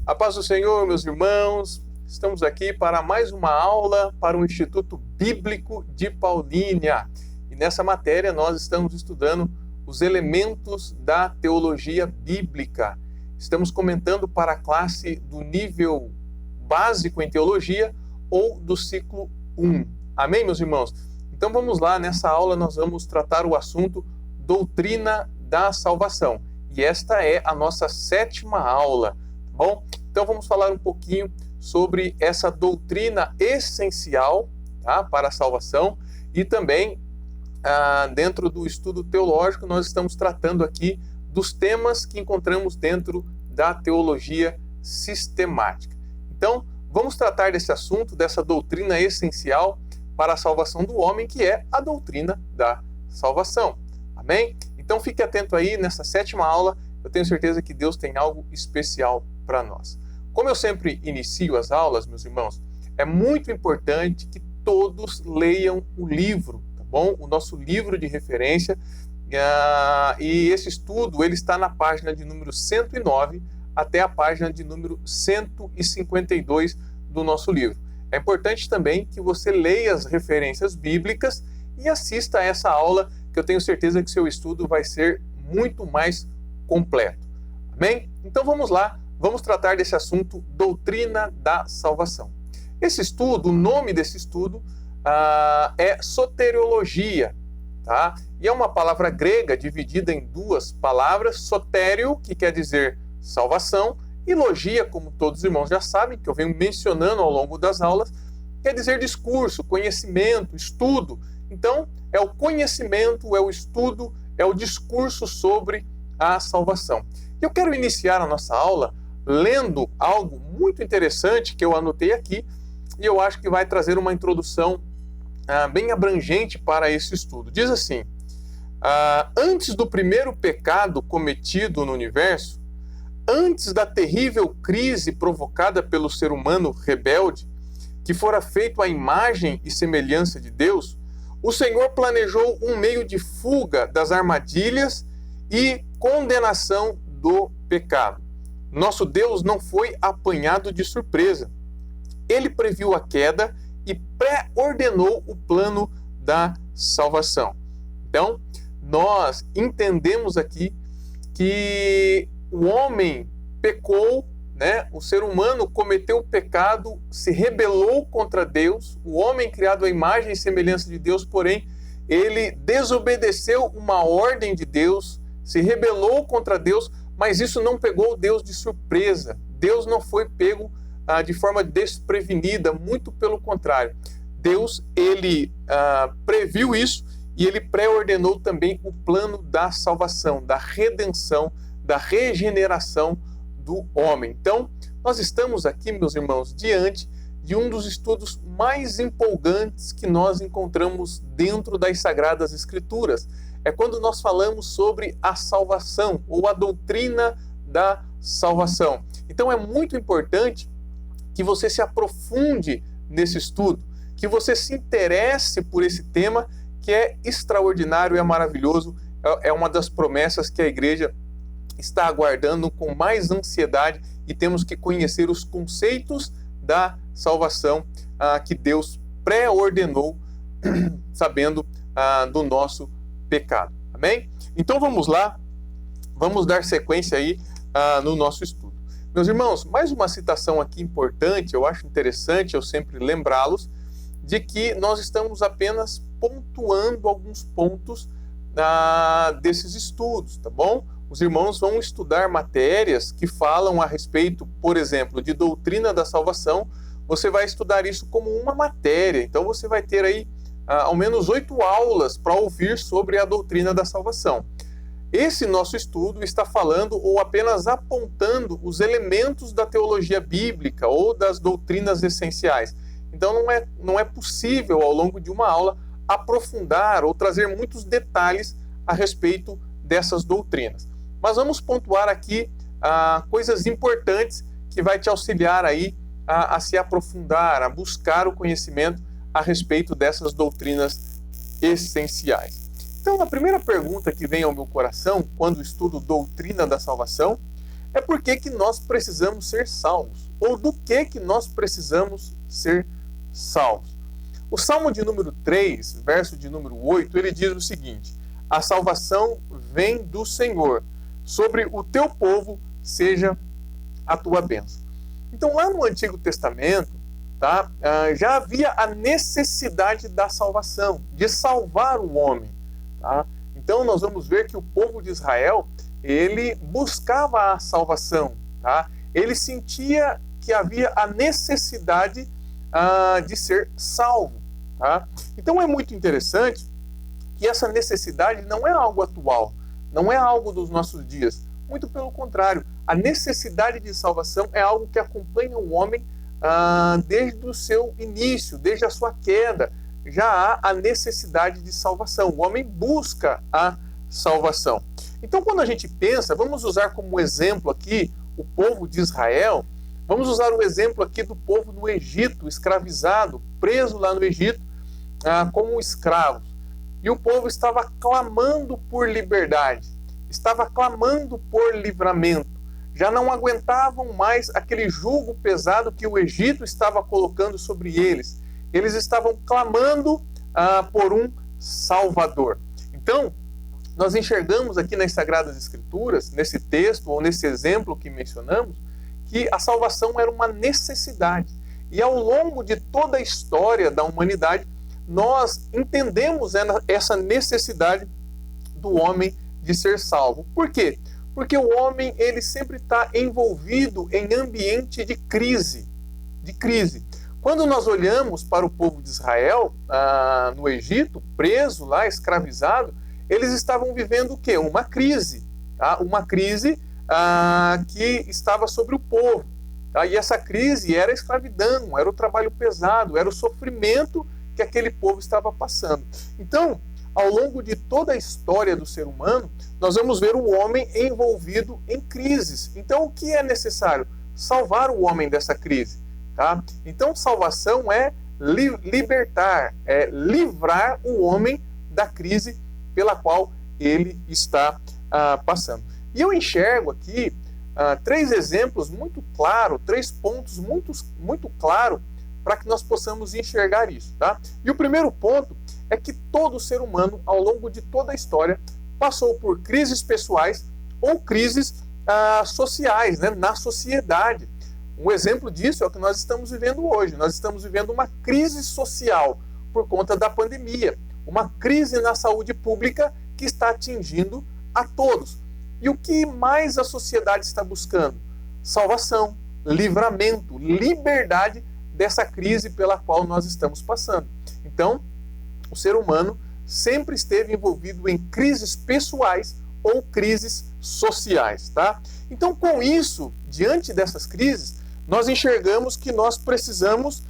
A paz do Senhor, meus irmãos, estamos aqui para mais uma aula para o Instituto Bíblico de Paulínia. E nessa matéria nós estamos estudando os elementos da teologia bíblica. Estamos comentando para a classe do nível básico em teologia ou do ciclo 1. Amém, meus irmãos? Então vamos lá, nessa aula nós vamos tratar o assunto doutrina da salvação. E esta é a nossa 7ª aula, tá bom? Então vamos falar um pouquinho sobre essa doutrina essencial, tá, para a salvação e também dentro do estudo teológico nós estamos tratando aqui dos temas que encontramos dentro da teologia sistemática. Então vamos tratar desse assunto, dessa doutrina essencial para a salvação do homem, que é a doutrina da salvação. Amém? Então fique atento aí nessa 7ª aula, eu tenho certeza que Deus tem algo especial para nós. Como eu sempre inicio as aulas, meus irmãos, é muito importante que todos leiam o livro, tá bom? O nosso livro de referência, e esse estudo ele está na página de número 109 até a página de número 152 do nosso livro. É importante também que você leia as referências bíblicas e assista a essa aula, que eu tenho certeza que seu estudo vai ser muito mais completo. Amém? Então vamos lá, vamos tratar desse assunto, doutrina da salvação. Esse estudo, o nome desse estudo é soteriologia, tá? E é uma palavra grega dividida em duas palavras, sotério, que quer dizer salvação, e logia, como todos os irmãos já sabem, que eu venho mencionando ao longo das aulas, quer dizer discurso, conhecimento, estudo. Então, é o conhecimento, é o estudo, é o discurso sobre a salvação. Eu quero iniciar a nossa aula lendo algo muito interessante que eu anotei aqui e eu acho que vai trazer uma introdução bem abrangente para esse estudo. Diz assim: antes do primeiro pecado cometido no universo, antes da terrível crise provocada pelo ser humano rebelde, que fora feito à imagem e semelhança de Deus, o Senhor planejou um meio de fuga das armadilhas e condenação do pecado. Nosso Deus não foi apanhado de surpresa. Ele previu a queda e pré-ordenou o plano da salvação. Então, nós entendemos aqui que o homem pecou, né? O ser humano cometeu o pecado, se rebelou contra Deus. O homem criado à imagem e semelhança de Deus, porém, ele desobedeceu uma ordem de Deus, se rebelou contra Deus, mas isso não pegou Deus de surpresa. Deus não foi pego de forma desprevenida, muito pelo contrário. Deus, ele previu isso e ele pré-ordenou também o plano da salvação, da redenção, da regeneração do homem. Então, nós estamos aqui, meus irmãos, diante de um dos estudos mais empolgantes que nós encontramos dentro das Sagradas Escrituras. É quando nós falamos sobre a salvação, ou a doutrina da salvação. Então, é muito importante que você se aprofunde nesse estudo, que você se interesse por esse tema, que é extraordinário, é maravilhoso, é uma das promessas que a igreja está aguardando com mais ansiedade, e temos que conhecer os conceitos da salvação que Deus pré-ordenou, sabendo do nosso pecado. Amém? Então vamos lá, vamos dar sequência aí no nosso estudo. Meus irmãos, mais uma citação aqui importante, eu acho interessante eu sempre lembrá-los, de que nós estamos apenas pontuando alguns pontos desses estudos, tá bom? Os irmãos vão estudar matérias que falam a respeito, por exemplo, de doutrina da salvação. Você vai estudar isso como uma matéria. Então você vai ter aí ao menos 8 aulas para ouvir sobre a doutrina da salvação. Esse nosso estudo está falando ou apenas apontando os elementos da teologia bíblica ou das doutrinas essenciais. Então não é possível ao longo de uma aula aprofundar ou trazer muitos detalhes a respeito dessas doutrinas. Mas vamos pontuar aqui coisas importantes que vai te auxiliar aí a se aprofundar, a buscar o conhecimento a respeito dessas doutrinas essenciais. Então, a primeira pergunta que vem ao meu coração quando estudo doutrina da salvação é por que nós precisamos ser salvos, ou do que nós precisamos ser salvos. O Salmo de número 3, verso de número 8, ele diz o seguinte: a salvação vem do Senhor, sobre o teu povo seja a tua bênção. Então, lá no Antigo Testamento, tá, já havia a necessidade da salvação, de salvar o homem. Tá? Então, nós vamos ver que o povo de Israel, ele buscava a salvação. Tá? Ele sentia que havia a necessidade de ser salvo. Tá? Então, é muito interessante que essa necessidade não é algo atual, não é algo dos nossos dias. Muito pelo contrário, a necessidade de salvação é algo que acompanha o homem desde o seu início, desde a sua queda. Já há a necessidade de salvação. O homem busca a salvação. Então, quando a gente pensa, vamos usar como exemplo aqui o povo de Israel, vamos usar o exemplo aqui do povo no Egito, escravizado, preso lá no Egito, como escravos. E o povo estava clamando por liberdade, estava clamando por livramento. Já não aguentavam mais aquele jugo pesado que o Egito estava colocando sobre eles. Eles estavam clamando por um Salvador. Então, nós enxergamos aqui nas Sagradas Escrituras, nesse texto ou nesse exemplo que mencionamos, que a salvação era uma necessidade. E ao longo de toda a história da humanidade, nós entendemos essa necessidade do homem de ser salvo. Por quê? Porque o homem ele sempre está envolvido em ambiente de crise. Quando nós olhamos para o povo de Israel, no Egito, preso lá, escravizado, eles estavam vivendo o quê? Uma crise. Tá? Uma crise que estava sobre o povo. Tá? E essa crise era a escravidão, era o trabalho pesado, era o sofrimento que aquele povo estava passando. Então, ao longo de toda a história do ser humano, nós vamos ver o homem envolvido em crises. Então, o que é necessário? Salvar o homem dessa crise. Tá? Então, salvação é libertar, é livrar o homem da crise pela qual ele está passando. E eu enxergo aqui três exemplos muito claros, três pontos muito claros para que nós possamos enxergar isso. Tá? E o primeiro ponto é que todo ser humano, ao longo de toda a história, passou por crises pessoais ou crises sociais, né, na sociedade. Um exemplo disso é o que nós estamos vivendo hoje. Nós estamos vivendo uma crise social por conta da pandemia, uma crise na saúde pública que está atingindo a todos. E o que mais a sociedade está buscando? Salvação, livramento, liberdade dessa crise pela qual nós estamos passando. Então, o ser humano sempre esteve envolvido em crises pessoais ou crises sociais, tá? Então, com isso, diante dessas crises, nós enxergamos que nós precisamos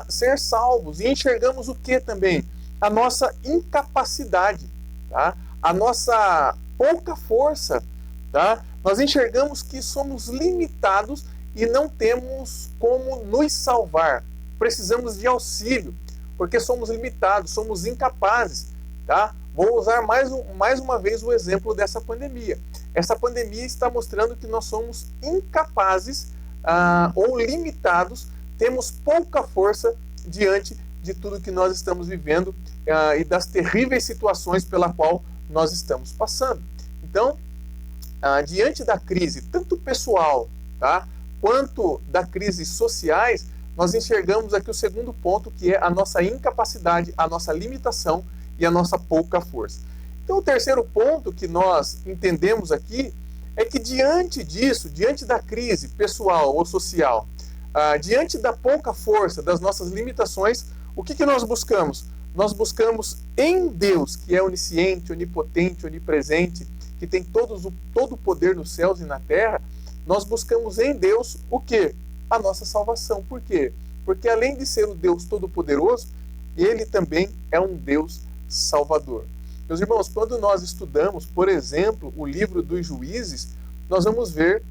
ser salvos. E enxergamos o que também? A nossa incapacidade, tá? A nossa pouca força, tá? Nós enxergamos que somos limitados e não temos como nos salvar. Precisamos de auxílio, porque somos limitados, somos incapazes, tá? Vou usar mais uma vez o exemplo dessa pandemia. Essa pandemia está mostrando que nós somos incapazes ou limitados, temos pouca força diante de tudo que nós estamos vivendo e das terríveis situações pela qual nós estamos passando. Então, diante da crise, tanto pessoal, tá, quanto da crise sociais, nós enxergamos aqui o segundo ponto, que é a nossa incapacidade, a nossa limitação e a nossa pouca força. Então, o terceiro ponto que nós entendemos aqui é que diante disso, diante da crise pessoal ou social, diante da pouca força, das nossas limitações, o que nós buscamos? Nós buscamos em Deus, que é onisciente, onipotente, onipresente, que tem todo o poder nos céus e na terra, nós buscamos em Deus o quê? A nossa salvação. Por quê? Porque além de ser o Deus Todo-Poderoso, Ele também é um Deus Salvador. Meus irmãos, quando nós estudamos, por exemplo, o livro dos Juízes, nós vamos ver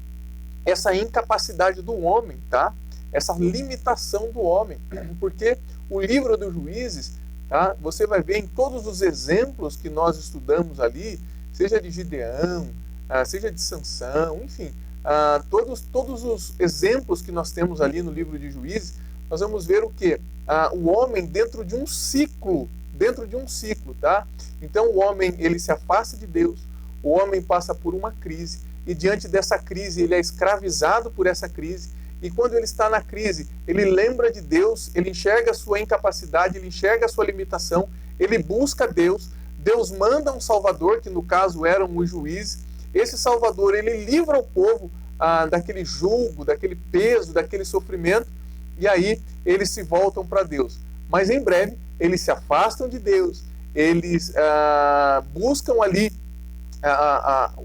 essa incapacidade do homem, tá? Essa limitação do homem. Porque o livro dos Juízes, tá? Você vai ver em todos os exemplos que nós estudamos ali, seja de Gideão, seja de Sansão, enfim, todos os exemplos que nós temos ali no livro de Juízes, nós vamos ver o quê? O homem dentro de um ciclo, tá? Então o homem, ele se afasta de Deus, o homem passa por uma crise, e diante dessa crise ele é escravizado por essa crise, e quando ele está na crise, ele lembra de Deus, ele enxerga a sua incapacidade, ele enxerga a sua limitação, ele busca Deus, Deus manda um Salvador, que no caso eram os juízes. Esse Salvador, ele livra o povo daquele julgo, daquele peso, daquele sofrimento, e aí eles se voltam para Deus. Mas em breve, eles se afastam de Deus, eles buscam ali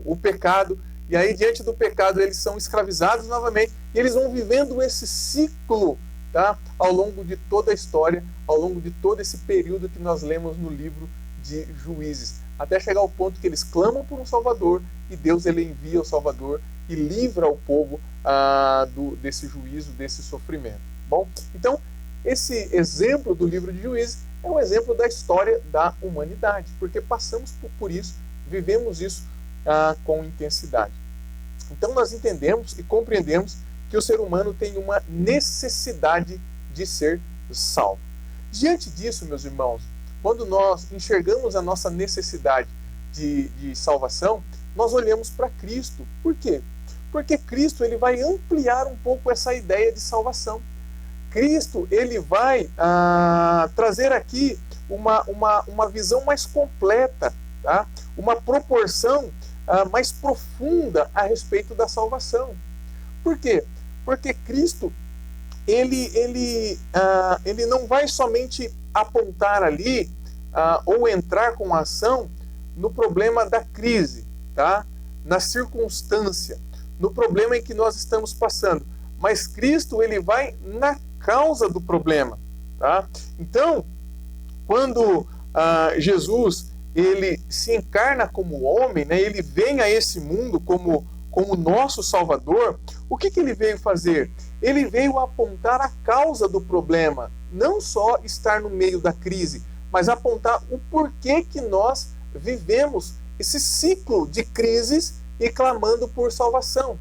o pecado, e aí diante do pecado eles são escravizados novamente, e eles vão vivendo esse ciclo, tá? Ao longo de toda a história, ao longo de todo esse período que nós lemos no livro de Juízes, até chegar ao ponto que eles clamam por um Salvador, e Deus ele envia o Salvador e livra o povo desse juízo, desse sofrimento. Bom, então esse exemplo do livro de Juízes é um exemplo da história da humanidade, porque passamos por isso, vivemos isso com intensidade. Então nós entendemos e compreendemos que o ser humano tem uma necessidade de ser salvo. Diante disso, meus irmãos, quando nós enxergamos a nossa necessidade de salvação, nós olhamos para Cristo. Por quê? Porque Cristo ele vai ampliar um pouco essa ideia de salvação. Cristo ele vai trazer aqui uma visão mais completa, tá? Uma proporção mais profunda a respeito da salvação. Por quê? Porque Cristo ele não vai somente apontar ali ou entrar com a ação no problema da crise, tá? Na circunstância, no problema em que nós estamos passando, mas Cristo ele vai na causa do problema, tá? Então, quando Jesus ele se encarna como homem, né? Ele vem a esse mundo como nosso Salvador, o que ele veio fazer? Ele veio apontar a causa do problema, não só estar no meio da crise, mas apontar o porquê que nós vivemos esse ciclo de crises e clamando por salvação.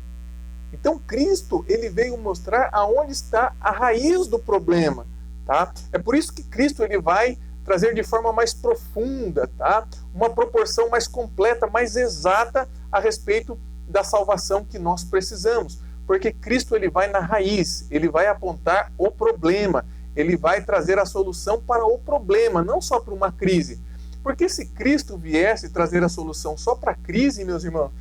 Então Cristo ele veio mostrar aonde está a raiz do problema, tá? É por isso que Cristo ele vai trazer de forma mais profunda, tá? Uma proporção mais completa, mais exata a respeito da salvação que nós precisamos, porque Cristo ele vai na raiz, ele vai apontar o problema, ele vai trazer a solução para o problema, não só para uma crise. Porque se Cristo viesse trazer a solução só para a crise, meus irmãos,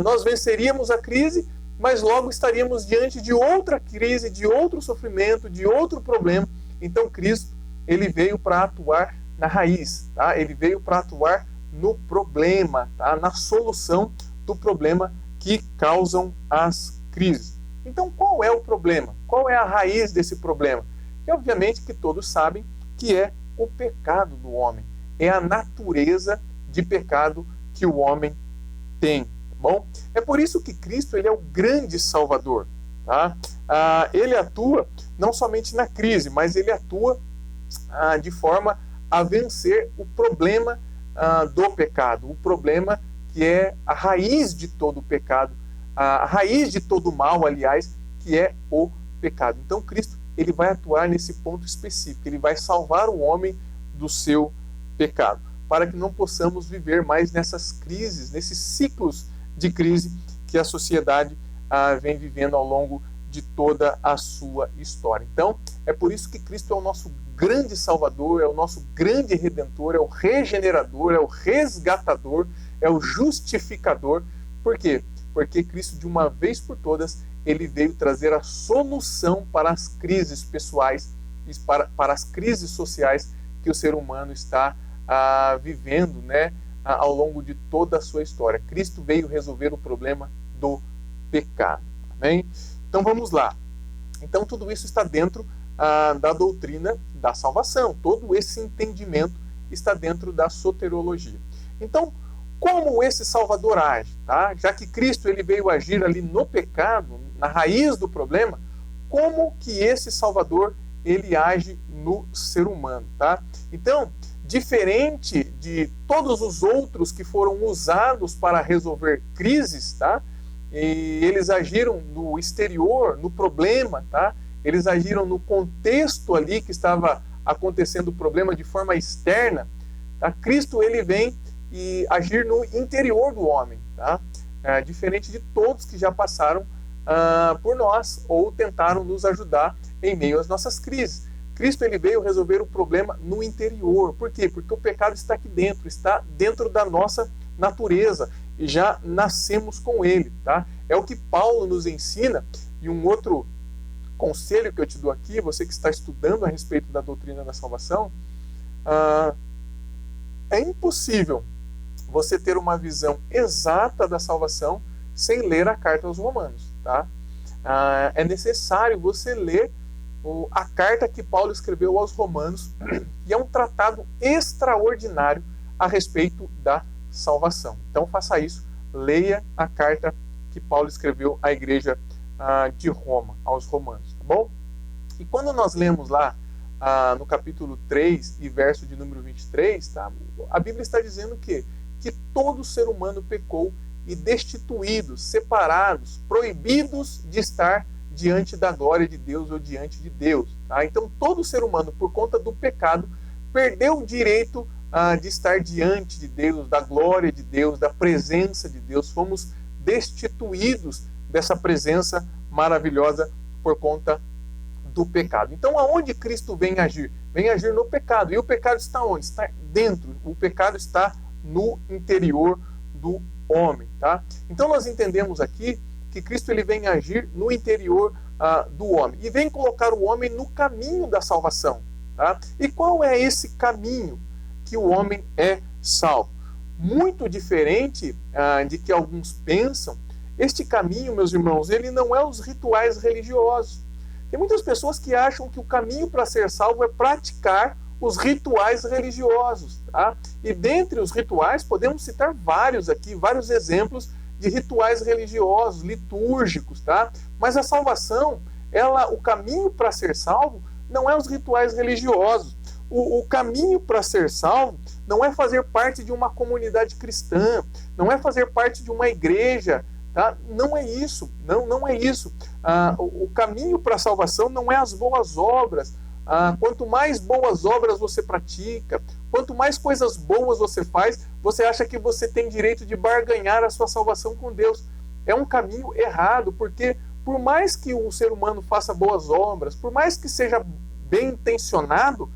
nós venceríamos a crise, mas logo estaríamos diante de outra crise, de outro sofrimento, de outro problema. Então Cristo ele veio para atuar na raiz, tá? Ele veio para atuar no problema, tá? Na solução do problema que causam as crises. Então, qual é o problema? Qual é a raiz desse problema? E, obviamente, que todos sabem que é o pecado do homem. É a natureza de pecado que o homem tem. Tá bom? É por isso que Cristo ele é o grande Salvador. Tá? Ele atua não somente na crise, mas ele atua de forma a vencer o problema do pecado, o problema que é a raiz de todo o pecado, a raiz de todo o mal, aliás, que é o pecado. Então Cristo ele vai atuar nesse ponto específico, ele vai salvar o homem do seu pecado, para que não possamos viver mais nessas crises, nesses ciclos de crise que a sociedade vem vivendo ao longo de toda a sua história. Então, é por isso que Cristo é o nosso grande Salvador, é o nosso grande Redentor, é o regenerador, é o resgatador, é o justificador. Por quê? Porque Cristo, de uma vez por todas, ele veio trazer a solução para as crises pessoais e para as crises sociais que o ser humano está vivendo, né, ao longo de toda a sua história. Cristo veio resolver o problema do pecado. Amém? Então vamos lá. Então tudo isso está dentro da doutrina da salvação. Todo esse entendimento está dentro da soteriologia. Então, como esse Salvador age? Tá? Já que Cristo ele veio agir ali no pecado, na raiz do problema, como que esse Salvador ele age no ser humano? Tá? Então, diferente de todos os outros que foram usados para resolver crises, tá? e eles agiram no exterior, no problema, tá? Eles agiram no contexto ali que estava acontecendo o problema de forma externa, tá? Cristo, ele vem e agir no interior do homem, tá? Diferente de todos que já passaram por nós ou tentaram nos ajudar em meio às nossas crises. Cristo, ele veio resolver o problema no interior. Por quê? Porque o pecado está aqui dentro, está dentro da nossa natureza e já nascemos com ele, tá? É o que Paulo nos ensina. E um outro conselho que eu te dou aqui, você que está estudando a respeito da doutrina da salvação, é impossível você ter uma visão exata da salvação sem ler a carta aos Romanos, tá? É necessário você ler a carta que Paulo escreveu aos Romanos, e é um tratado extraordinário a respeito da salvação. Então faça isso, leia a carta que Paulo escreveu à igreja de Roma, aos Romanos, tá bom? E quando nós lemos lá no capítulo 3 e verso de número 23, tá? A Bíblia está dizendo que todo ser humano pecou e destituídos, separados, proibidos de estar diante da glória de Deus ou diante de Deus. Tá? Então todo ser humano, por conta do pecado, perdeu o direito de estar diante de Deus, da glória de Deus, da presença de Deus. Fomos destituídos dessa presença maravilhosa por conta do pecado. Então aonde Cristo vem agir? Vem agir no pecado. E o pecado está onde? Está dentro. O pecado está no interior do homem. Tá? Então nós entendemos aqui que Cristo, ele vem agir no interior do homem e vem colocar o homem no caminho da salvação. Tá? E qual é esse caminho que o homem é salvo? Muito diferente de que alguns pensam, este caminho, meus irmãos, ele não é os rituais religiosos. Tem muitas pessoas que acham que o caminho para ser salvo é praticar os rituais religiosos. Tá? E dentre os rituais, podemos citar vários aqui, vários exemplos de rituais religiosos, litúrgicos, tá? Mas a salvação, o caminho para ser salvo não é os rituais religiosos. O caminho para ser salvo não é fazer parte de uma comunidade cristã, não é fazer parte de uma igreja, tá? Não é isso, não é isso. O caminho para a salvação não é as boas obras. Quanto mais boas obras você pratica, quanto mais coisas boas você faz, você acha que você tem direito de barganhar a sua salvação com Deus. É um caminho errado, porque por mais que o ser humano faça boas obras, por mais que seja bem intencionado,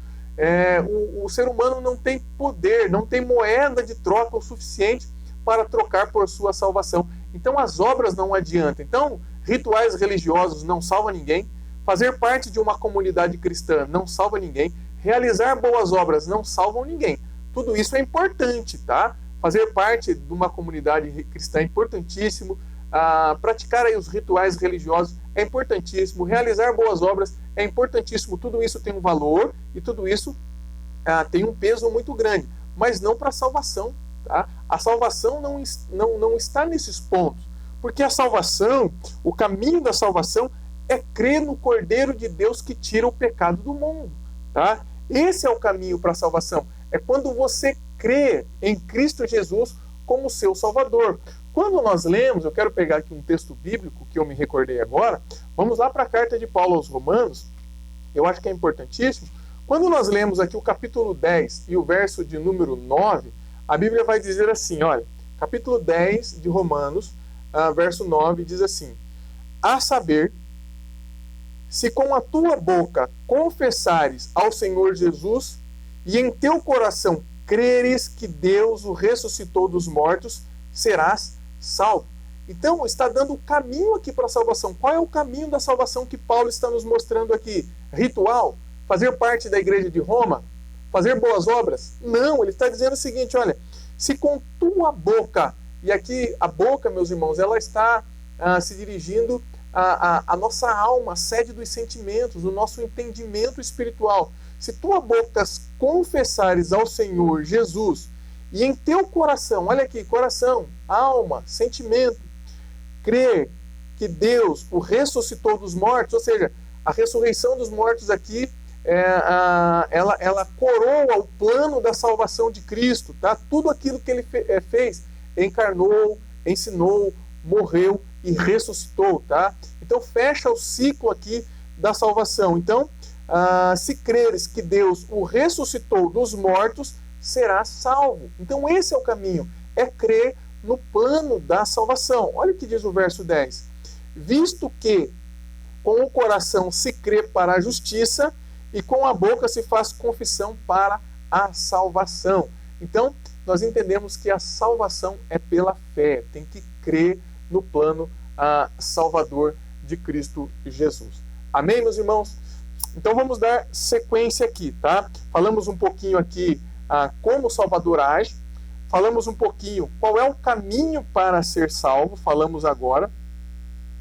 o ser humano não tem poder, não tem moeda de troca o suficiente para trocar por sua salvação. Então as obras não adiantam. Então rituais religiosos não salvam ninguém. Fazer parte de uma comunidade cristã não salva ninguém. Realizar boas obras não salvam ninguém. Tudo isso é importante, tá? Fazer parte de uma comunidade cristã é importantíssimo. Praticar aí os rituais religiosos é importantíssimo. Realizar boas obras é importantíssimo. Tudo isso tem um valor e tudo isso tem um peso muito grande. Mas não para a salvação, tá? A salvação não está nesses pontos. Porque a salvação, o caminho da salvação é crer no Cordeiro de Deus que tira o pecado do mundo. Tá? Esse é o caminho para a salvação. É quando você crê em Cristo Jesus como seu Salvador. Quando nós lemos, eu quero pegar aqui um texto bíblico que eu me recordei agora, vamos lá para a carta de Paulo aos Romanos, eu acho que é importantíssimo. Quando nós lemos aqui o capítulo 10 e o verso de número 9, a Bíblia vai dizer assim, olha, capítulo 10 de Romanos, verso 9, diz assim: a saber, se com a tua boca confessares ao Senhor Jesus e em teu coração creres que Deus o ressuscitou dos mortos, serás salvo. Então, está dando o caminho aqui para a salvação. Qual é o caminho da salvação que Paulo está nos mostrando aqui? Ritual? Fazer parte da igreja de Roma? Fazer boas obras? Não, ele está dizendo o seguinte, olha, se com tua boca, e aqui a boca, meus irmãos, ela está se dirigindo a nossa alma, a sede dos sentimentos, o nosso entendimento espiritual. Se tua boca confessares ao Senhor Jesus e em teu coração, olha aqui, coração, alma, sentimento, crer que Deus o ressuscitou dos mortos, ou seja, a ressurreição dos mortos aqui, ela coroa o plano da salvação de Cristo, tá? Tudo aquilo que ele fez, encarnou, ensinou, morreu e ressuscitou, tá? Então fecha o ciclo aqui da salvação. Então, se creres que Deus o ressuscitou dos mortos, será salvo. Então esse é o caminho, é crer no plano da salvação. Olha o que diz o verso 10. Visto que com o coração se crê para a justiça e com a boca se faz confissão para a salvação. Então, nós entendemos que a salvação é pela fé, tem que crer no plano salvador de Cristo Jesus. Amém, meus irmãos? Então vamos dar sequência aqui, tá? Falamos um pouquinho aqui como o Salvador age, falamos um pouquinho qual é o caminho para ser salvo, falamos agora,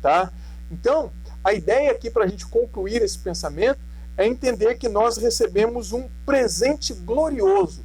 tá? Então, a ideia aqui para a gente concluir esse pensamento é entender que nós recebemos um presente glorioso,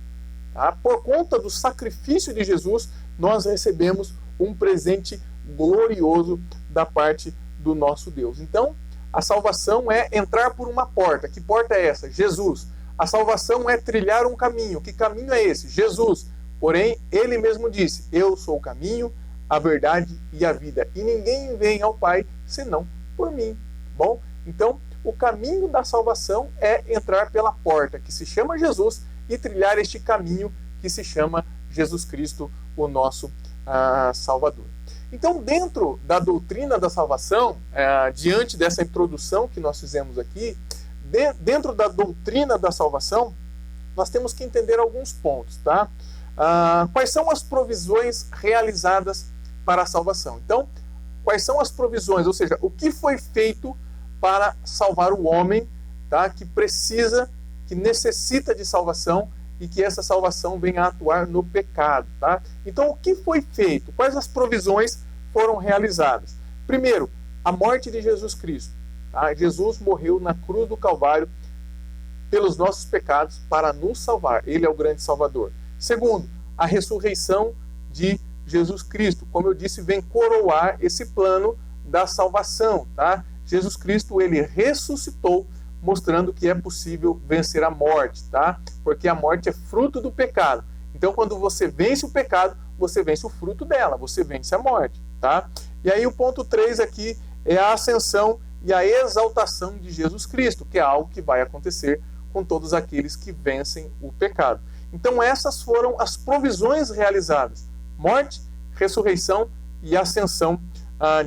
tá? Por conta do sacrifício de Jesus, nós recebemos um presente glorioso da parte do nosso Deus. Então, a salvação é entrar por uma porta. Que porta é essa? Jesus. A salvação é trilhar um caminho. Que caminho é esse? Jesus. Porém, ele mesmo disse: eu sou o caminho, a verdade e a vida. E ninguém vem ao Pai senão por mim. Bom, então, o caminho da salvação é entrar pela porta, que se chama Jesus, e trilhar este caminho que se chama Jesus Cristo, o nosso Salvador. Então, dentro da doutrina da salvação, diante dessa introdução que nós fizemos aqui, dentro da doutrina da salvação, nós temos que entender alguns pontos, tá? Quais são as provisões realizadas para a salvação? Então, quais são as provisões, ou seja, o que foi feito para salvar o homem, tá? Que precisa, que necessita de salvação e que essa salvação venha a atuar no pecado, tá? Então, o que foi feito? Quais as provisões foram realizadas? Primeiro, a morte de Jesus Cristo, tá? Jesus morreu na cruz do Calvário pelos nossos pecados para nos salvar. Ele é o grande Salvador. Segundo, a ressurreição de Jesus Cristo. Como eu disse, vem coroar esse plano da salvação, tá? Jesus Cristo, ele ressuscitou, mostrando que é possível vencer a morte, tá? Porque a morte é fruto do pecado. Então, quando você vence o pecado, você vence o fruto dela, você vence a morte, tá? E aí o ponto 3 aqui é a ascensão e a exaltação de Jesus Cristo, que é algo que vai acontecer com todos aqueles que vencem o pecado. Então, essas foram as provisões realizadas: morte, ressurreição e ascensão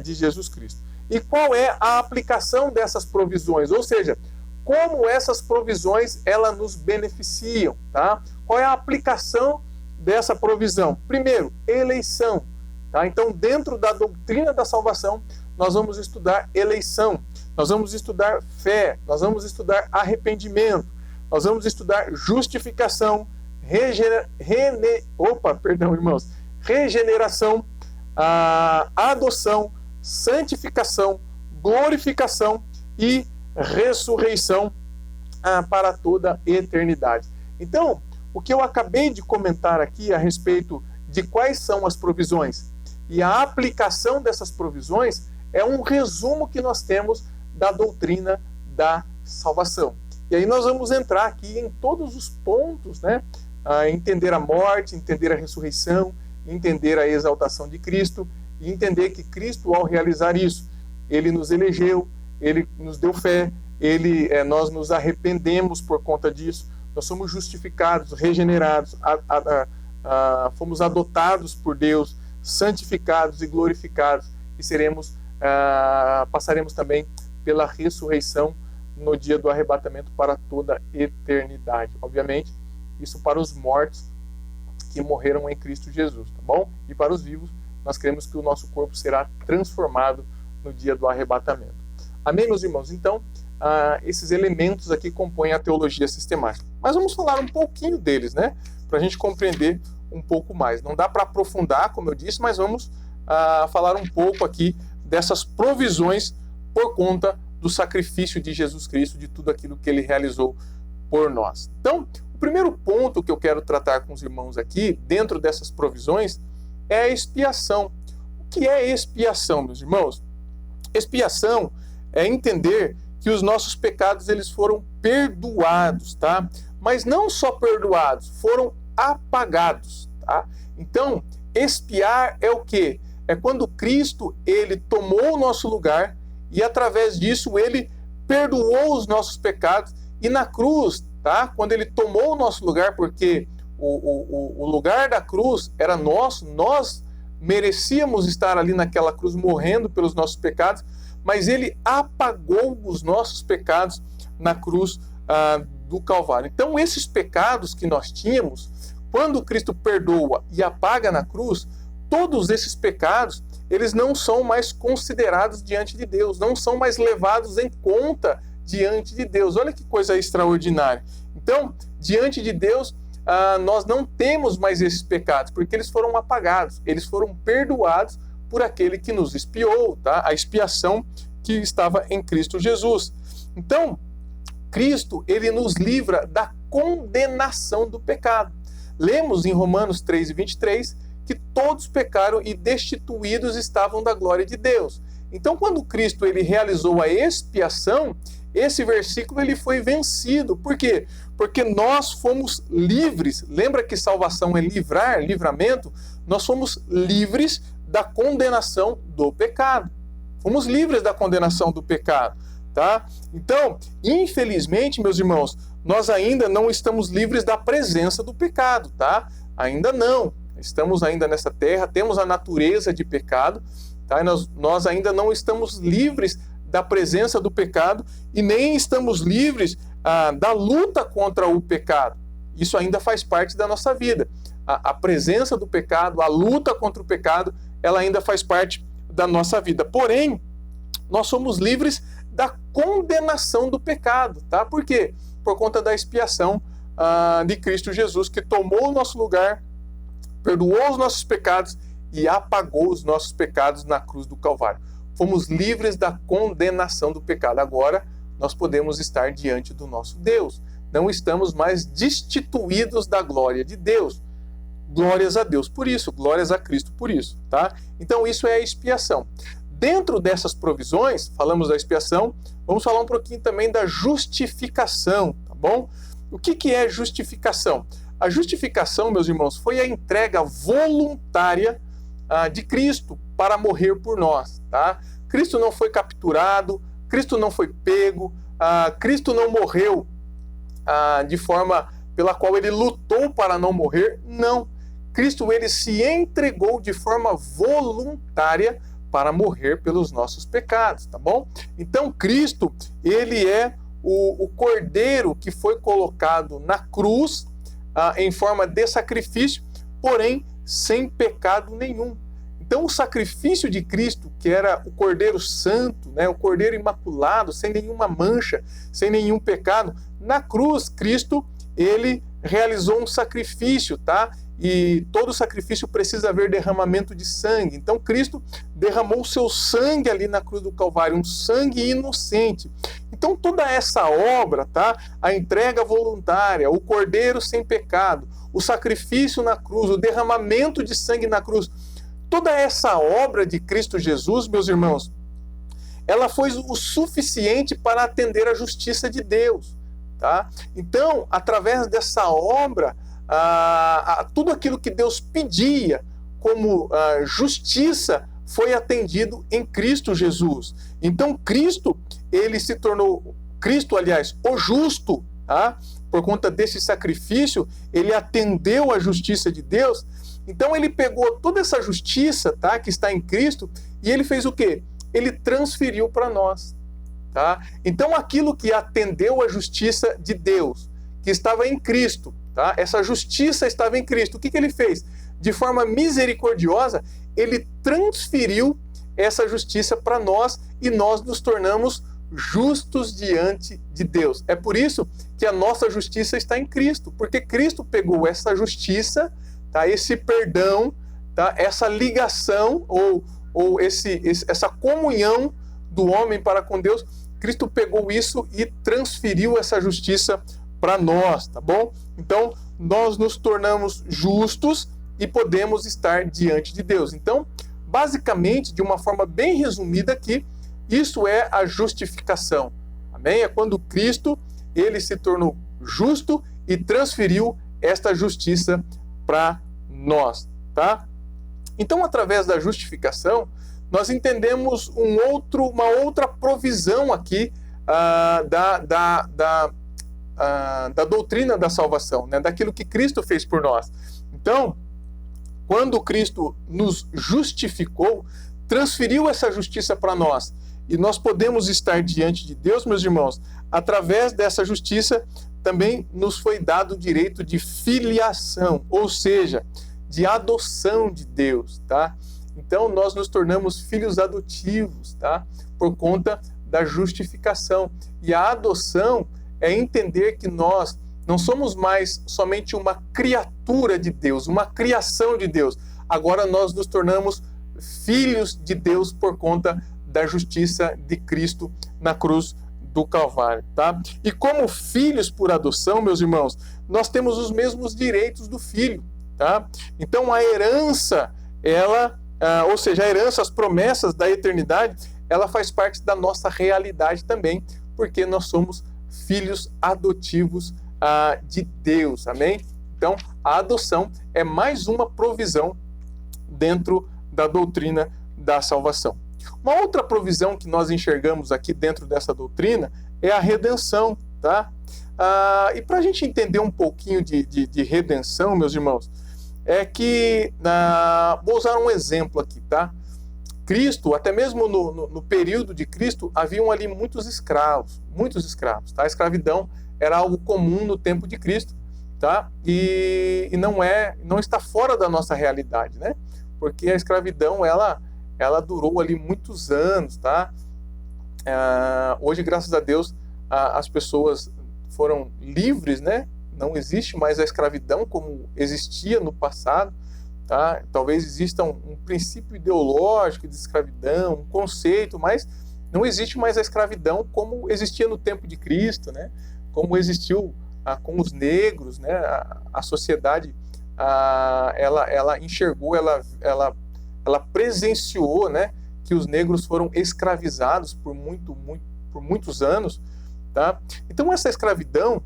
de Jesus Cristo. E qual é a aplicação dessas provisões? Ou seja, como essas provisões elas nos beneficiam, tá? Qual é a aplicação dessa provisão? Primeiro, eleição, tá? Então, dentro da doutrina da salvação, nós vamos estudar eleição, nós vamos estudar fé, nós vamos estudar arrependimento, nós vamos estudar justificação, regeneração, adoção, santificação, glorificação e ressurreição para toda a eternidade. Então, o que eu acabei de comentar aqui a respeito de quais são as provisões e a aplicação dessas provisões é um resumo que nós temos da doutrina da salvação. E aí nós vamos entrar aqui em todos os pontos, né? Entender a morte, entender a ressurreição, entender a exaltação de Cristo e entender que Cristo, ao realizar isso, ele nos elegeu, ele nos deu fé, nós nos arrependemos por conta disso, nós somos justificados, regenerados, fomos adotados por Deus, santificados e glorificados, e passaremos também pela ressurreição no dia do arrebatamento para toda a eternidade. Obviamente, isso para os mortos que morreram em Cristo Jesus, tá bom? E para os vivos, nós cremos que o nosso corpo será transformado no dia do arrebatamento. Amém, meus irmãos? Então, esses elementos aqui compõem a teologia sistemática. Mas vamos falar um pouquinho deles, né? Para a gente compreender um pouco mais. Não dá para aprofundar, como eu disse, mas vamos falar um pouco aqui dessas provisões por conta do sacrifício de Jesus Cristo, de tudo aquilo que ele realizou por nós. Então, o primeiro ponto que eu quero tratar com os irmãos aqui, dentro dessas provisões, é a expiação. O que é expiação, meus irmãos? Expiação é entender que os nossos pecados eles foram perdoados, tá? Mas não só perdoados, foram apagados, tá? Então, expiar é o quê? é quando Cristo, ele tomou o nosso lugar e através disso ele perdoou os nossos pecados. E na cruz, tá? Quando ele tomou o nosso lugar, porque o lugar da cruz era nosso, nós merecíamos estar ali naquela cruz morrendo pelos nossos pecados, mas ele apagou os nossos pecados na cruz do Calvário. Então esses pecados que nós tínhamos, quando Cristo perdoa e apaga na cruz, todos esses pecados, eles não são mais considerados diante de Deus, não são mais levados em conta diante de Deus. Olha que coisa extraordinária. Então, diante de Deus, nós não temos mais esses pecados, porque eles foram apagados, eles foram perdoados por aquele que nos expiou, tá? A expiação que estava em Cristo Jesus. Então, Cristo, ele nos livra da condenação do pecado. Lemos em Romanos 3:23 que todos pecaram e destituídos estavam da glória de Deus. Então, quando Cristo ele realizou a expiação, esse versículo ele foi vencido. Por quê? Porque nós fomos livres. Lembra que salvação é livrar, livramento? Nós fomos livres da condenação do pecado. Fomos livres da condenação do pecado, tá? Então, infelizmente, meus irmãos, nós ainda não estamos livres da presença do pecado, tá? Ainda não. Estamos ainda nessa terra, temos a natureza de pecado, tá? E nós ainda não estamos livres da presença do pecado e nem estamos livres da luta contra o pecado. Isso ainda faz parte da nossa vida. A presença do pecado, a luta contra o pecado, ela ainda faz parte da nossa vida. Porém, nós somos livres da condenação do pecado, tá? Por quê? Por conta da expiação de Cristo Jesus, que tomou o nosso lugar, perdoou os nossos pecados e apagou os nossos pecados na cruz do Calvário. Fomos livres da condenação do pecado. Agora nós podemos estar diante do nosso Deus. Não estamos mais destituídos da glória de Deus. Glórias a Deus por isso, glórias a Cristo por isso, tá? Então isso é a expiação. Dentro dessas provisões, falamos da expiação, vamos falar um pouquinho também da justificação, tá bom? O que é justificação? A justificação, meus irmãos, foi a entrega voluntária de Cristo para morrer por nós, tá? Cristo não foi capturado, Cristo não foi pego, Cristo não morreu de forma pela qual ele lutou para não morrer, não. Cristo, ele se entregou de forma voluntária para morrer pelos nossos pecados, tá bom? Então, Cristo, ele é o cordeiro que foi colocado na cruz em forma de sacrifício, porém sem pecado nenhum. Então o sacrifício de Cristo, que era o Cordeiro Santo, né, o Cordeiro Imaculado, sem nenhuma mancha, sem nenhum pecado, na cruz Cristo, ele realizou um sacrifício, tá? E todo sacrifício precisa haver derramamento de sangue. Então Cristo derramou o seu sangue ali na cruz do Calvário, um sangue inocente. Então toda essa obra, tá? A entrega voluntária, o cordeiro sem pecado, o sacrifício na cruz, o derramamento de sangue na cruz, toda essa obra de Cristo Jesus, meus irmãos, ela foi o suficiente para atender à justiça de Deus, tá? Então, através dessa obra, tudo aquilo que Deus pedia como justiça foi atendido em Cristo Jesus. Então Cristo, ele se tornou, aliás, o justo, tá? Por conta desse sacrifício, ele atendeu à justiça de Deus. Então ele pegou toda essa justiça, tá, que está em Cristo, e ele fez o quê? Ele transferiu para nós, tá? Então aquilo que atendeu à justiça de Deus, que estava em Cristo, tá? Essa justiça estava em Cristo. O que ele fez? De forma misericordiosa, ele transferiu essa justiça para nós e nós nos tornamos justos diante de Deus. É por isso que a nossa justiça está em Cristo, porque Cristo pegou essa justiça, tá? Esse perdão, tá? Essa ligação ou essa comunhão do homem para com Deus, Cristo pegou isso e transferiu essa justiça para nós, tá bom? Então, nós nos tornamos justos e podemos estar diante de Deus. Então, basicamente, de uma forma bem resumida aqui, isso é a justificação. Amém? É quando Cristo, ele se tornou justo e transferiu esta justiça para nós, tá? Então, através da justificação, nós entendemos uma outra provisão aqui da doutrina da salvação, né? Daquilo que Cristo fez por nós. Então, quando Cristo nos justificou, transferiu essa justiça para nós, e nós podemos estar diante de Deus, meus irmãos, através dessa justiça também nos foi dado o direito de filiação, ou seja, de adoção de Deus, tá? Então nós nos tornamos filhos adotivos, tá? Por conta da justificação. E a adoção é entender que nós não somos mais somente uma criatura de Deus, uma criação de Deus. Agora nós nos tornamos filhos de Deus por conta da justiça de Cristo na cruz do Calvário, tá? E como filhos por adoção, meus irmãos, nós temos os mesmos direitos do filho, tá? Então a herança, ou seja, a herança, as promessas da eternidade, ela faz parte da nossa realidade também, porque nós somos filhos adotivos de Deus, amém? Então a adoção é mais uma provisão dentro da doutrina da salvação. Uma outra provisão que nós enxergamos aqui dentro dessa doutrina é a redenção, tá? E para a gente entender um pouquinho de redenção, meus irmãos, é que, vou usar um exemplo aqui, tá? Cristo, até mesmo no período de Cristo, haviam ali muitos escravos, tá? A escravidão era algo comum no tempo de Cristo, tá? E não está fora da nossa realidade, né? Porque a escravidão, ela durou ali muitos anos, tá? Hoje, graças a Deus, as pessoas foram livres, né? Não existe mais a escravidão como existia no passado, tá? Talvez exista um princípio ideológico de escravidão, um conceito, mas não existe mais a escravidão como existia no tempo de Cristo, né? Como existiu com os negros, né? A sociedade, ela enxergou, ela presenciou, né, que os negros foram escravizados por muitos anos, tá? Então essa escravidão,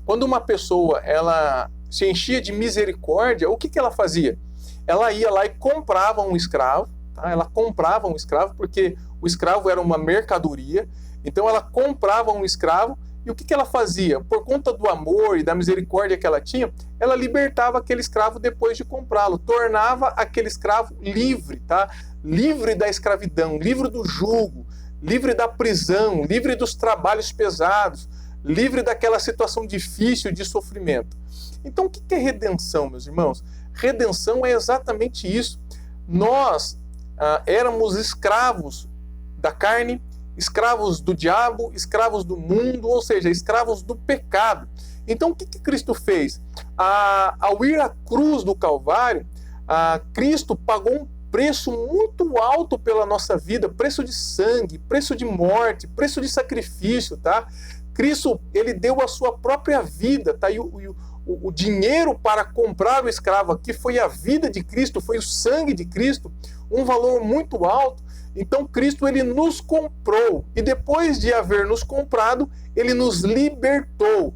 quando uma pessoa ela se enchia de misericórdia, o que ela fazia? Ela ia lá e comprava um escravo, tá? Ela comprava um escravo porque o escravo era uma mercadoria, então ela comprava um escravo. E o que ela fazia? Por conta do amor e da misericórdia que ela tinha, ela libertava aquele escravo depois de comprá-lo, tornava aquele escravo livre, tá? Livre da escravidão, livre do jugo, livre da prisão, livre dos trabalhos pesados, livre daquela situação difícil de sofrimento. Então o que é redenção, meus irmãos? Redenção é exatamente isso. Nós éramos escravos da carne, escravos do diabo, escravos do mundo, ou seja, escravos do pecado. Então o que Cristo fez? Ao ir à cruz do Calvário, Cristo pagou um preço muito alto pela nossa vida, preço de sangue, preço de morte, preço de sacrifício, tá? Cristo, ele deu a sua própria vida, tá? E o dinheiro para comprar o escravo aqui foi a vida de Cristo, foi o sangue de Cristo, um valor muito alto. Então Cristo, ele nos comprou, e depois de haver nos comprado, ele nos libertou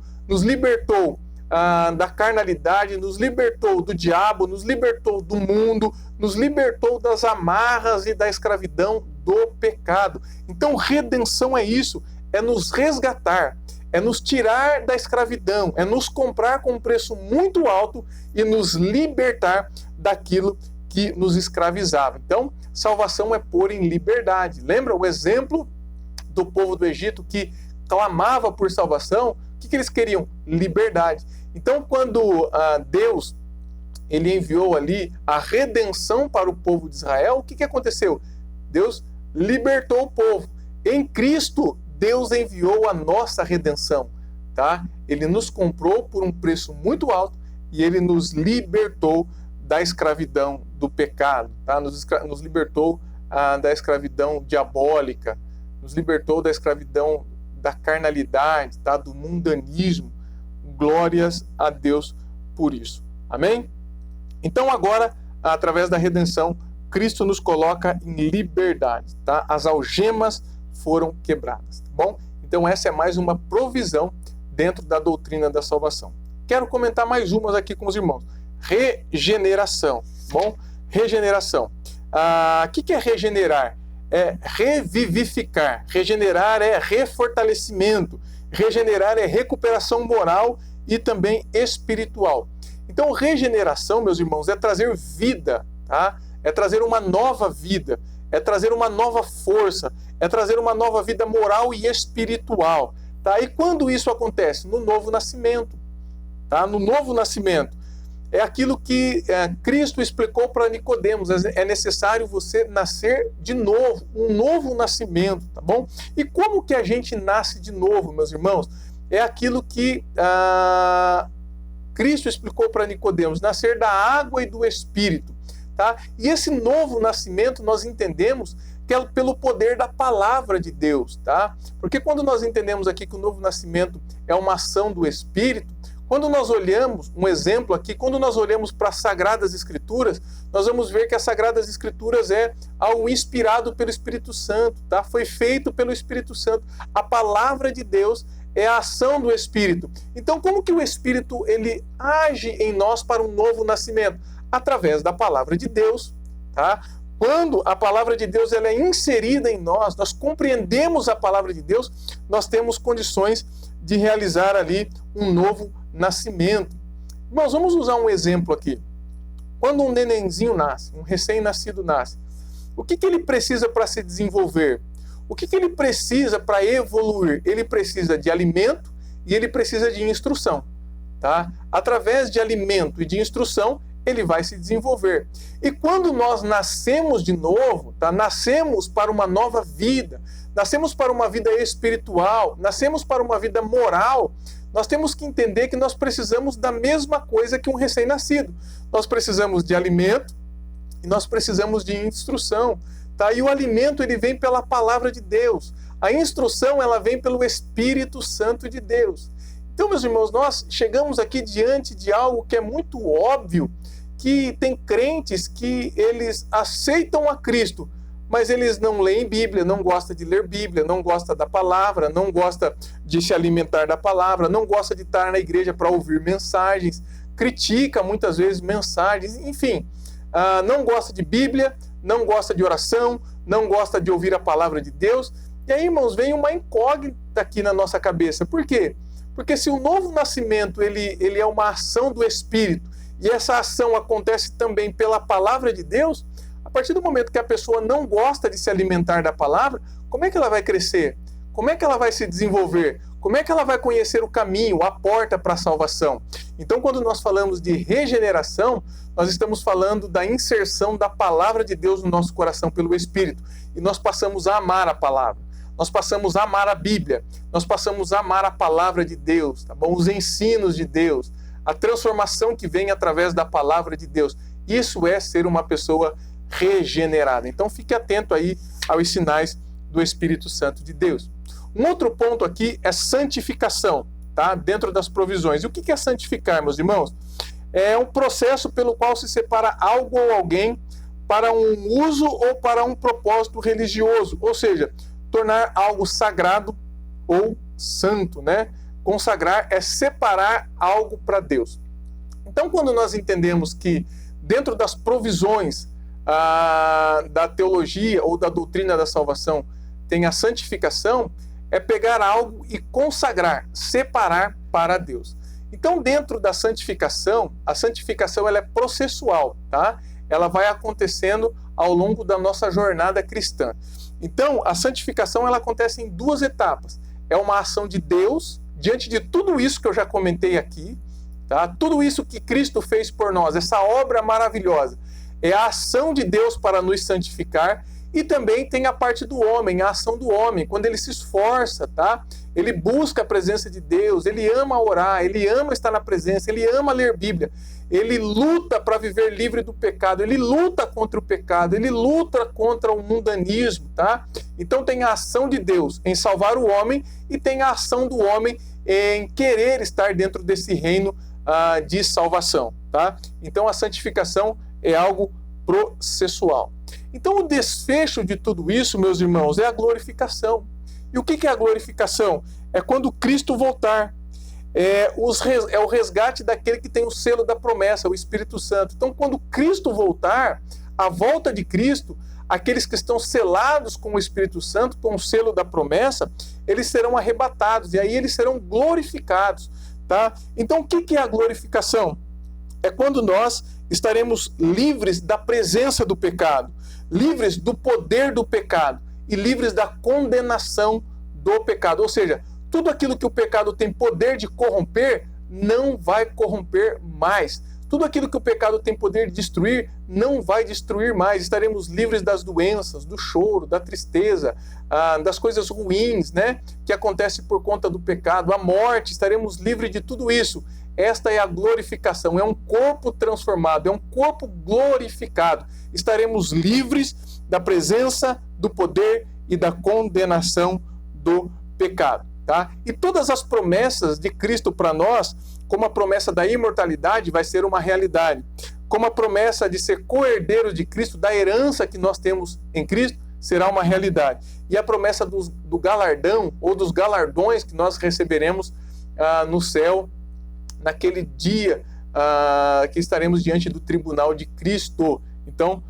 da carnalidade, nos libertou do diabo, nos libertou do mundo, nos libertou das amarras e da escravidão do pecado. Então redenção é isso, é nos resgatar, é nos tirar da escravidão, é nos comprar com um preço muito alto e nos libertar daquilo que nos escravizava. Então, salvação é pôr em liberdade. Lembra o exemplo do povo do Egito que clamava por salvação? O que eles queriam? Liberdade. Então, quando Deus ele enviou ali a redenção para o povo de Israel, o que aconteceu? Deus libertou o povo. Em Cristo, Deus enviou a nossa redenção, tá? Ele nos comprou por um preço muito alto e ele nos libertou da escravidão do pecado, tá? Nos libertou da escravidão diabólica, nos libertou da escravidão da carnalidade, tá? Do mundanismo. Glórias a Deus por isso. Amém? Então agora, através da redenção, Cristo nos coloca em liberdade, tá? As algemas foram quebradas, tá bom? Então essa é mais uma provisão dentro da doutrina da salvação. Quero comentar mais umas aqui com os irmãos. Regeneração, bom? regeneração. O que é regenerar? É revivificar. Regenerar é refortalecimento. Regenerar é recuperação moral e também espiritual. Então, regeneração, meus irmãos, é trazer vida, tá? É trazer uma nova vida, é trazer uma nova força, é trazer uma nova vida moral e espiritual, tá? E quando isso acontece? No novo nascimento, tá? No novo nascimento. É aquilo que Cristo explicou para Nicodemos, é necessário você nascer de novo, um novo nascimento, tá bom? E como que a gente nasce de novo, meus irmãos? É aquilo que Cristo explicou para Nicodemos, nascer da água e do Espírito, tá? E esse novo nascimento nós entendemos que é pelo poder da palavra de Deus, tá? Porque quando nós entendemos aqui que o novo nascimento é uma ação do Espírito, quando nós olhamos, um exemplo aqui, quando nós olhamos para as Sagradas Escrituras, nós vamos ver que as Sagradas Escrituras é algo inspirado pelo Espírito Santo, tá? Foi feito pelo Espírito Santo. A palavra de Deus é a ação do Espírito. Então, como que o Espírito ele age em nós para um novo nascimento? Através da palavra de Deus, tá? Quando a palavra de Deus ela é inserida em nós, nós compreendemos a palavra de Deus, nós temos condições de realizar ali um novo nascimento. Nós vamos usar um exemplo aqui. Quando um nenenzinho nasce, um recém-nascido nasce, o que ele precisa para se desenvolver? O que ele precisa para evoluir? Ele precisa de alimento e ele precisa de instrução, tá? Através de alimento e de instrução, ele vai se desenvolver. E quando nós nascemos de novo, tá? Nascemos para uma nova vida, nascemos para uma vida espiritual, nascemos para uma vida moral, nós temos que entender que nós precisamos da mesma coisa que um recém-nascido. Nós precisamos de alimento e nós precisamos de instrução, tá? E o alimento ele vem pela palavra de Deus. A instrução ela vem pelo Espírito Santo de Deus. Então, meus irmãos, nós chegamos aqui diante de algo que é muito óbvio, que tem crentes que eles aceitam a Cristo, mas eles não leem Bíblia, não gostam de ler Bíblia, não gostam da palavra, não gostam de se alimentar da palavra, não gostam de estar na igreja para ouvir mensagens, critica muitas vezes mensagens, enfim, não gosta de Bíblia, não gosta de oração, não gosta de ouvir a palavra de Deus. E aí, irmãos, vem uma incógnita aqui na nossa cabeça. Por quê? Porque se o novo nascimento ele é uma ação do Espírito, e essa ação acontece também pela palavra de Deus, a partir do momento que a pessoa não gosta de se alimentar da palavra, como é que ela vai crescer? Como é que ela vai se desenvolver? Como é que ela vai conhecer o caminho, a porta para a salvação? Então, quando nós falamos de regeneração, nós estamos falando da inserção da palavra de Deus no nosso coração pelo Espírito. E nós passamos a amar a palavra. Nós passamos a amar a Bíblia. Nós passamos a amar a palavra de Deus, tá bom? Os ensinos de Deus. A transformação que vem através da palavra de Deus. Isso é ser uma pessoa regenerada. Então fique atento aí aos sinais do Espírito Santo de Deus. Um outro ponto aqui é santificação, tá? Dentro das provisões. E o que é santificar, meus irmãos? É um processo pelo qual se separa algo ou alguém para um uso ou para um propósito religioso, ou seja, tornar algo sagrado ou santo, né? Consagrar é separar algo para Deus. Então, quando nós entendemos que dentro das provisões da teologia ou da doutrina da salvação tem a santificação, é pegar algo e consagrar, separar para Deus. Então, dentro da santificação, a santificação ela é processual, tá? Ela vai acontecendo ao longo da nossa jornada cristã. Então, a santificação ela acontece em duas etapas. É uma ação de Deus, diante de tudo isso que eu já comentei aqui, tá? Tudo isso que Cristo fez por nós, essa obra maravilhosa, é a ação de Deus para nos santificar. E também tem a parte do homem, a ação do homem, quando ele se esforça, tá? Ele busca a presença de Deus, ele ama orar, ele ama estar na presença, ele ama ler Bíblia, ele luta para viver livre do pecado, ele luta contra o pecado, ele luta contra o mundanismo, tá? Então tem a ação de Deus em salvar o homem e tem a ação do homem em querer estar dentro desse reino de salvação, tá? Então a santificação é algo processual. Então o desfecho de tudo isso, meus irmãos, é a glorificação. E o que é a glorificação? É quando Cristo voltar. é o resgate daquele que tem o selo da promessa, o Espírito Santo. Então, quando Cristo voltar, a volta de Cristo, aqueles que estão selados com o Espírito Santo, com o selo da promessa, eles serão arrebatados e aí eles serão glorificados, tá? Então, o que é a glorificação? É quando nós estaremos livres da presença do pecado, livres do poder do pecado e livres da condenação do pecado. Ou seja, tudo aquilo que o pecado tem poder de corromper, não vai corromper mais. Tudo aquilo que o pecado tem poder de destruir, não vai destruir mais. Estaremos livres das doenças, do choro, da tristeza, das coisas ruins, né, que acontecem por conta do pecado, a morte. Estaremos livres de tudo isso. Esta é a glorificação, é um corpo transformado, é um corpo glorificado. Estaremos livres da presença, do poder e da condenação do pecado. Tá? E todas as promessas de Cristo para nós, como a promessa da imortalidade, vai ser uma realidade. Como a promessa de ser co-herdeiro de Cristo, da herança que nós temos em Cristo, será uma realidade. E a promessa do galardão, ou dos galardões que nós receberemos no céu, naquele dia que estaremos diante do tribunal de Cristo. Então,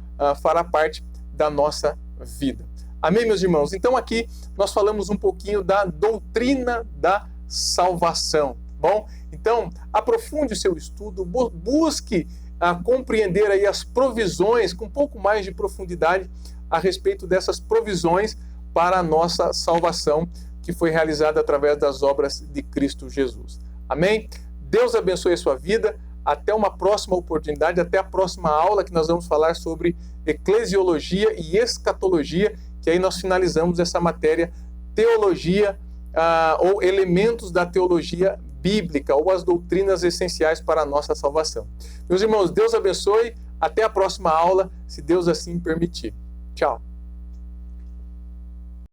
fará parte da nossa vida. Amém, meus irmãos? Então aqui nós falamos um pouquinho da doutrina da salvação. Bom, então aprofunde o seu estudo, busque compreender aí as provisões com um pouco mais de profundidade a respeito dessas provisões para a nossa salvação que foi realizada através das obras de Cristo Jesus. Amém? Deus abençoe a sua vida. Até uma próxima oportunidade, até a próxima aula que nós vamos falar sobre eclesiologia e escatologia, que aí nós finalizamos essa matéria, teologia ou elementos da teologia bíblica ou as doutrinas essenciais para a nossa salvação. Meus irmãos, Deus abençoe, até a próxima aula, se Deus assim permitir. Tchau.